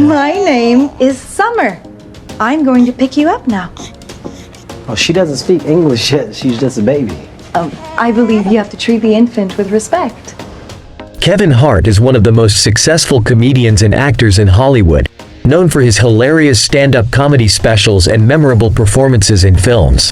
My name is Summer. I'm going to pick you up now. Oh, she doesn't speak English yet. She's just a baby. I believe you have to treat the infant with respect. Kevin Hart is one of the most successful comedians and actors in Hollywood, known for his hilarious stand-up comedy specials and memorable performances in films.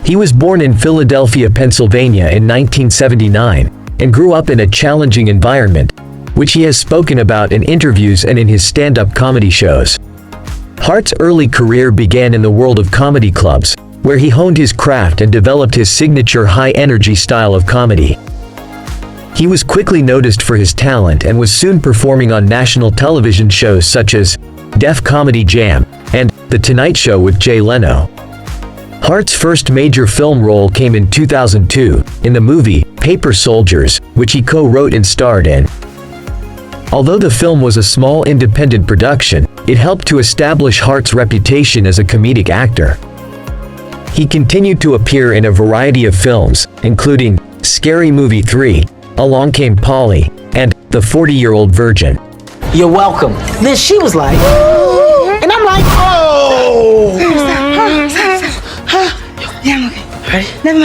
He was born in Philadelphia, Pennsylvania in 1979, and grew up in a challenging environment, which he has spoken about in interviews and in his stand-up comedy shows. Hart's early career began in the world of comedy clubs, where he honed his craft and developed his signature high-energy style of comedy. He was quickly noticed for his talent and was soon performing on national television shows such as Def Comedy Jam and The Tonight Show with Jay Leno. Hart's first major film role came in 2002 in the movie Paper Soldiers, which he co-wrote and starred in. Although the film was a small independent production, it helped to establish Hart's reputation as a comedic actor. He continued to appear in a variety of films, including Scary Movie 3, Along Came Polly, and The 40-Year-Old Virgin. You're welcome. Then she was like, and I'm like, oh! Yeah, I'm okay. Ready? Never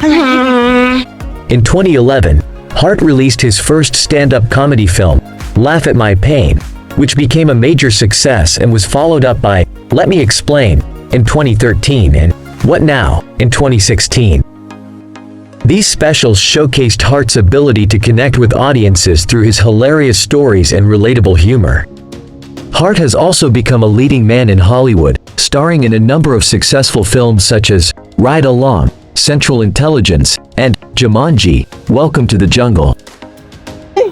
mind. In 2011, Hart released his first stand-up comedy film, Laugh at My Pain, which became a major success and was followed up by Let Me Explain in 2013 and What Now in 2016. These specials showcased Hart's ability to connect with audiences through his hilarious stories and relatable humor. Hart has also become a leading man in Hollywood, starring in a number of successful films such as Ride Along, Central Intelligence, and Jumanji: Welcome to the Jungle.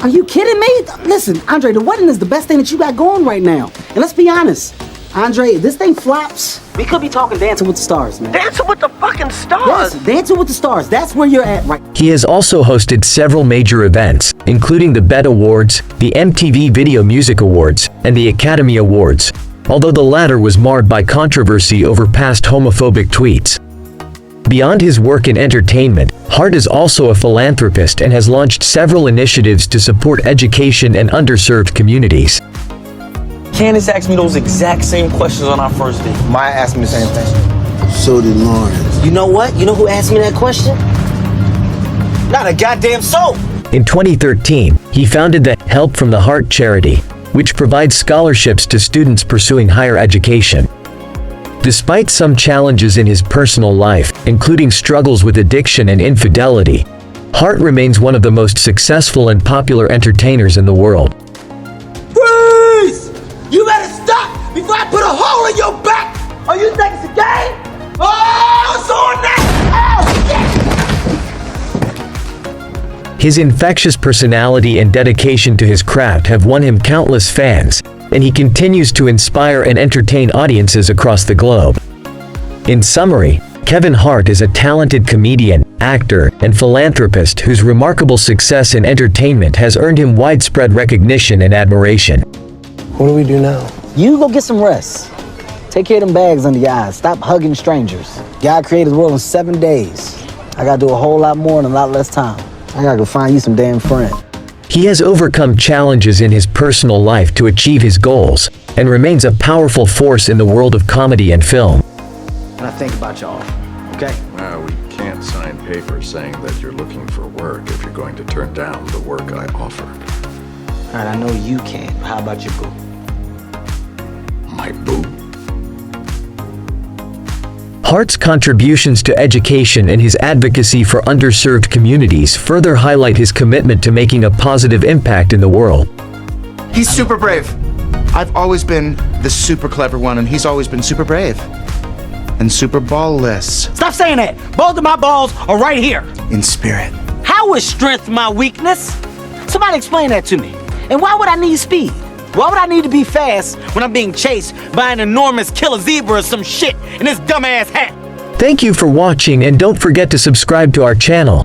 Are you kidding me? Listen, Andre, the wedding is the best thing that you got going right now. And let's be honest, Andre, if this thing flops, we could be talking Dancing with the Stars, man. Dancing with the fucking stars? Yes, Dancing with the Stars. That's where you're at right. He has also hosted several major events, including the BET Awards, the MTV Video Music Awards, and the Academy Awards, although the latter was marred by controversy over past homophobic tweets. Beyond his work in entertainment, Hart is also a philanthropist and has launched several initiatives to support education and underserved communities. Candace asked me those exact same questions on our first date. Maya asked me the same thing. So did Lawrence. You know what? You know who asked me that question? Not a goddamn soul! In 2013, he founded the Help from the Heart charity, which provides scholarships to students pursuing higher education. Despite some challenges in his personal life, including struggles with addiction and infidelity, Hart remains one of the most successful and popular entertainers in the world. Freeze! You better stop before I put a hole in your back! Oh, you think it's a game? Oh, it's on that! Oh, shit! His infectious personality and dedication to his craft have won him countless fans, and he continues to inspire and entertain audiences across the globe. In summary, Kevin Hart is a talented comedian, actor, and philanthropist whose remarkable success in entertainment has earned him widespread recognition and admiration. What do we do now? You go get some rest. Take care of them bags under your eyes. Stop hugging strangers. God created the world in 7 days. I gotta do a whole lot more in a lot less time. I gotta go find you some damn friend. He has overcome challenges in his personal life to achieve his goals, and remains a powerful force in the world of comedy and film. And I think about y'all, okay? We can't sign papers saying that you're looking for work if you're going to turn down the work I offered. All right, I know you can. How about your boo? My boo? Hart's contributions to education and his advocacy for underserved communities further highlight his commitment to making a positive impact in the world. He's super brave. I've always been the super clever one, and he's always been super brave. And super ballless. Stop saying that! Both of my balls are right here! In spirit. How is strength my weakness? Somebody explain that to me. And why would I need speed? Why would I need to be fast when I'm being chased by an enormous killer zebra or some shit in this dumbass hat? Thank you for watching, and don't forget to subscribe to our channel.